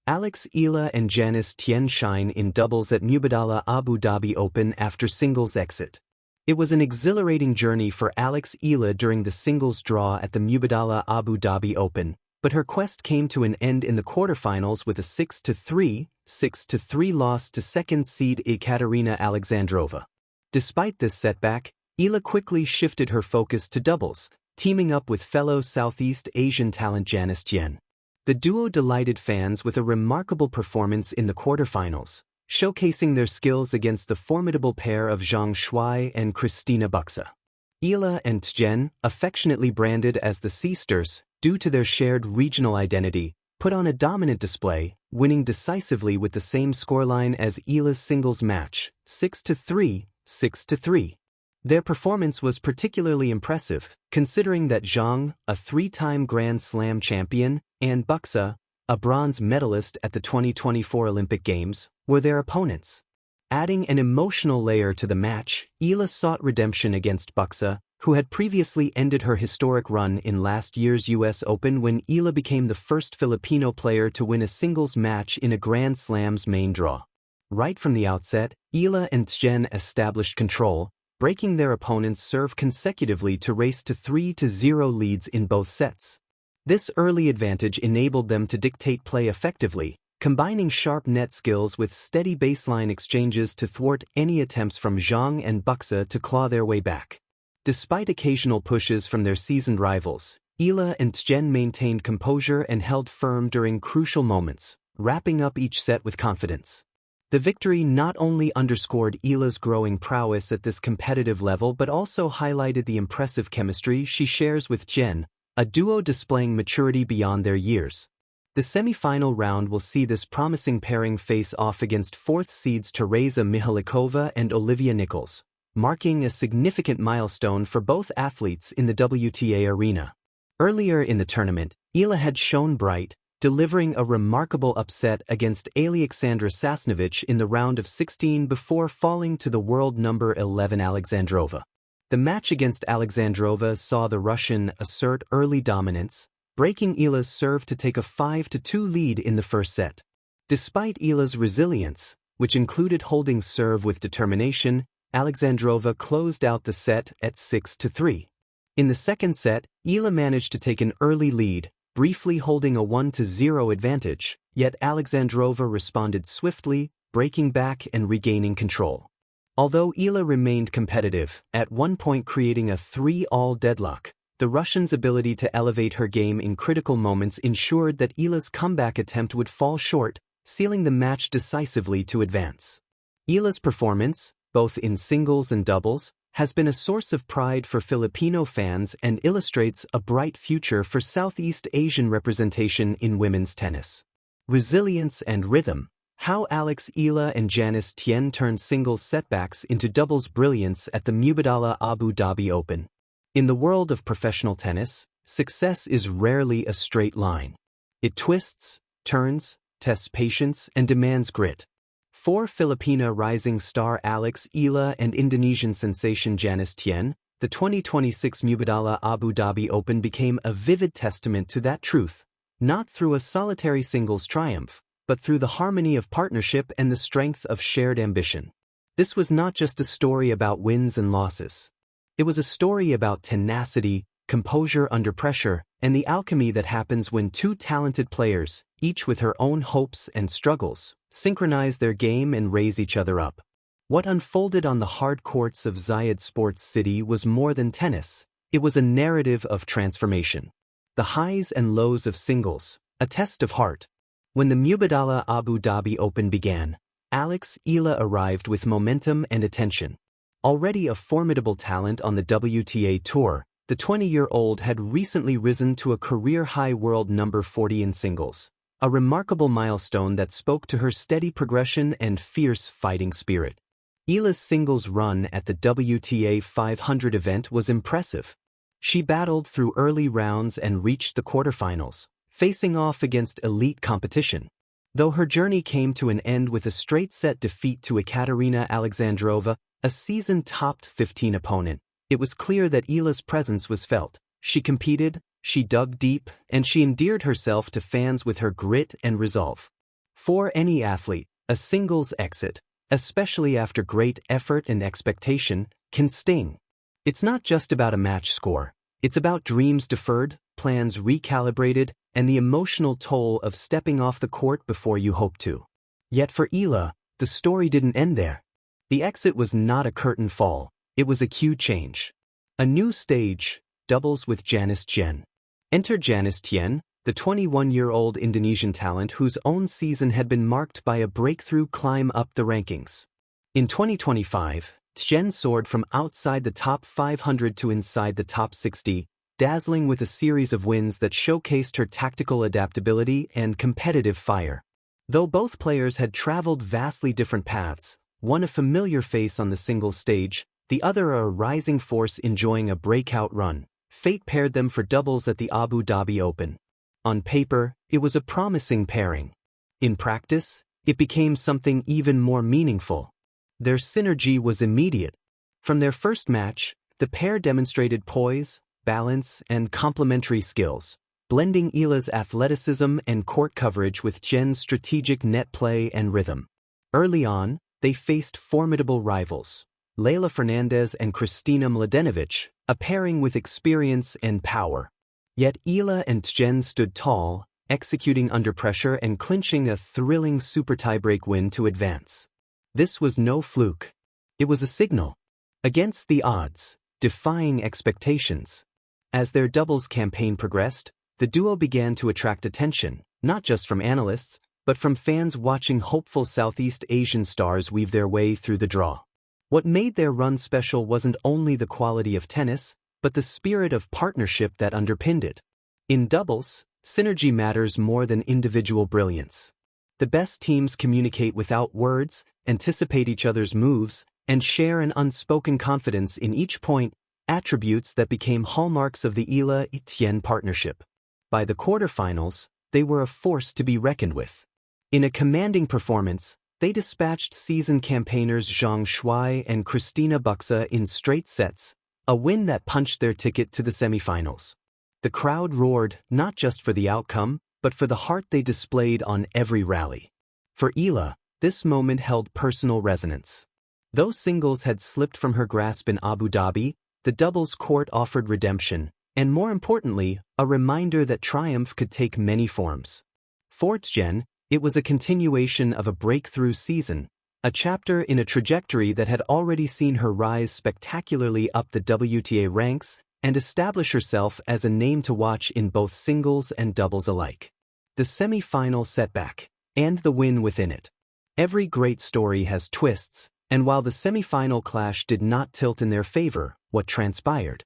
Eala and Janice Tjen shine in doubles at Mubadala Abu Dhabi Open after singles exit. It was an exhilarating journey for Eala during the singles draw at the Mubadala Abu Dhabi Open, but her quest came to an end in the quarterfinals with a 6-3, 6-3 loss to second seed Ekaterina Alexandrova. Despite this setback, Eala quickly shifted her focus to doubles, teaming up with fellow Southeast Asian talent Janice Tjen. The duo delighted fans with a remarkable performance in the quarterfinals, showcasing their skills against the formidable pair of Zhang Shuai and Kristina Buxa. Eala and Tjen, affectionately branded as the Sisters due to their shared regional identity, put on a dominant display, winning decisively with the same scoreline as Eala's singles match, 6-3, 6-3. Their performance was particularly impressive, considering that Zhang, a three-time Grand Slam champion, and Buxa, a bronze medalist at the 2024 Olympic Games, were their opponents. Adding an emotional layer to the match, Eala sought redemption against Buxa, who had previously ended her historic run in last year's US Open when Eala became the first Filipino player to win a singles match in a Grand Slam's main draw. Right from the outset, Eala and Tjen established control, breaking their opponents' serve consecutively to race to 3-0 leads in both sets. This early advantage enabled them to dictate play effectively, combining sharp net skills with steady baseline exchanges to thwart any attempts from Zhang and Buxa to claw their way back. Despite occasional pushes from their seasoned rivals, Eala and Tjen maintained composure and held firm during crucial moments, wrapping up each set with confidence. The victory not only underscored Eala's growing prowess at this competitive level but also highlighted the impressive chemistry she shares with Tjen, a duo displaying maturity beyond their years. The semi-final round will see this promising pairing face off against fourth seeds Tereza Mihalikova and Olivia Nichols, marking a significant milestone for both athletes in the WTA arena. Earlier in the tournament, Eala had shone bright, delivering a remarkable upset against Alexandra Sasnovich in the round of 16 before falling to the world number 11 Alexandrova. The match against Alexandrova saw the Russian assert early dominance, breaking Eala's serve to take a 5-2 lead in the first set. Despite Eala's resilience, which included holding serve with determination, Alexandrova closed out the set at 6-3. In the second set, Eala managed to take an early lead, briefly holding a 1-0 advantage, yet Alexandrova responded swiftly, breaking back and regaining control. Although Eala remained competitive, at one point creating a 3-all deadlock, the Russian's ability to elevate her game in critical moments ensured that Eala's comeback attempt would fall short, sealing the match decisively to advance. Eala's performance, both in singles and doubles, has been a source of pride for Filipino fans and illustrates a bright future for Southeast Asian representation in women's tennis. Resilience and rhythm: how Eala and Janice Tjen turned singles setbacks into doubles brilliance at the Mubadala Abu Dhabi Open. In the world of professional tennis, success is rarely a straight line. It twists, turns, tests patience, and demands grit. For Filipina rising star Eala and Indonesian sensation Janice Tjen, the 2026 Mubadala Abu Dhabi Open became a vivid testament to that truth, not through a solitary singles triumph, but through the harmony of partnership and the strength of shared ambition. This was not just a story about wins and losses. It was a story about tenacity, composure under pressure, and the alchemy that happens when two talented players, each with her own hopes and struggles, synchronize their game and raise each other up. What unfolded on the hard courts of Zayed Sports City was more than tennis. It was a narrative of transformation. The highs and lows of singles, a test of heart. When the Mubadala Abu Dhabi Open began, Eala arrived with momentum and attention. Already a formidable talent on the WTA Tour, the 20-year-old had recently risen to a career-high world number 40 in singles, a remarkable milestone that spoke to her steady progression and fierce fighting spirit. Eala's singles run at the WTA 500 event was impressive. She battled through early rounds and reached the quarterfinals, facing off against elite competition. Though her journey came to an end with a straight-set defeat to Ekaterina Alexandrova, a seasoned top 15 opponent, it was clear that Eala's presence was felt. She competed, she dug deep, and she endeared herself to fans with her grit and resolve. For any athlete, a singles exit, especially after great effort and expectation, can sting. It's not just about a match score. It's about dreams deferred, plans recalibrated, and the emotional toll of stepping off the court before you hoped to. Yet for Eala, the story didn't end there. The exit was not a curtain fall, it was a cue change. A new stage, doubles with Janice Tjen. Enter Janice Tjen, the 21-year-old Indonesian talent whose own season had been marked by a breakthrough climb up the rankings. In 2025, Tjen soared from outside the top 500 to inside the top 60, dazzling with a series of wins that showcased her tactical adaptability and competitive fire. Though both players had traveled vastly different paths, one a familiar face on the singles stage, the other a rising force enjoying a breakout run, fate paired them for doubles at the Abu Dhabi Open. On paper, it was a promising pairing. In practice, it became something even more meaningful. Their synergy was immediate. From their first match, the pair demonstrated poise, balance, and complementary skills, blending Eala's athleticism and court coverage with Tjen's strategic net play and rhythm. Early on, they faced formidable rivals, Leylah Fernandez and Kristina Mladenovic, a pairing with experience and power. Yet Eala and Tjen stood tall, executing under pressure and clinching a thrilling super tiebreak win to advance. This was no fluke. It was a signal. Against the odds, defying expectations. As their doubles campaign progressed, the duo began to attract attention, not just from analysts, but from fans watching hopeful Southeast Asian stars weave their way through the draw. What made their run special wasn't only the quality of tennis, but the spirit of partnership that underpinned it. In doubles, synergy matters more than individual brilliance. The best teams communicate without words, anticipate each other's moves, and share an unspoken confidence in each point, attributes that became hallmarks of the Eala-Tjen partnership. By the quarterfinals, they were a force to be reckoned with. In a commanding performance, they dispatched seasoned campaigners Zhang Shuai and Kristina Buxa in straight sets, a win that punched their ticket to the semifinals. The crowd roared not just for the outcome, but for the heart they displayed on every rally. For Eala, this moment held personal resonance. Though singles had slipped from her grasp in Abu Dhabi, the doubles court offered redemption, and more importantly, a reminder that triumph could take many forms. For Tjen, it was a continuation of a breakthrough season, a chapter in a trajectory that had already seen her rise spectacularly up the WTA ranks and establish herself as a name to watch in both singles and doubles alike. The semi-final setback, and the win within it. Every great story has twists, and while the semi-final clash did not tilt in their favor, what transpired?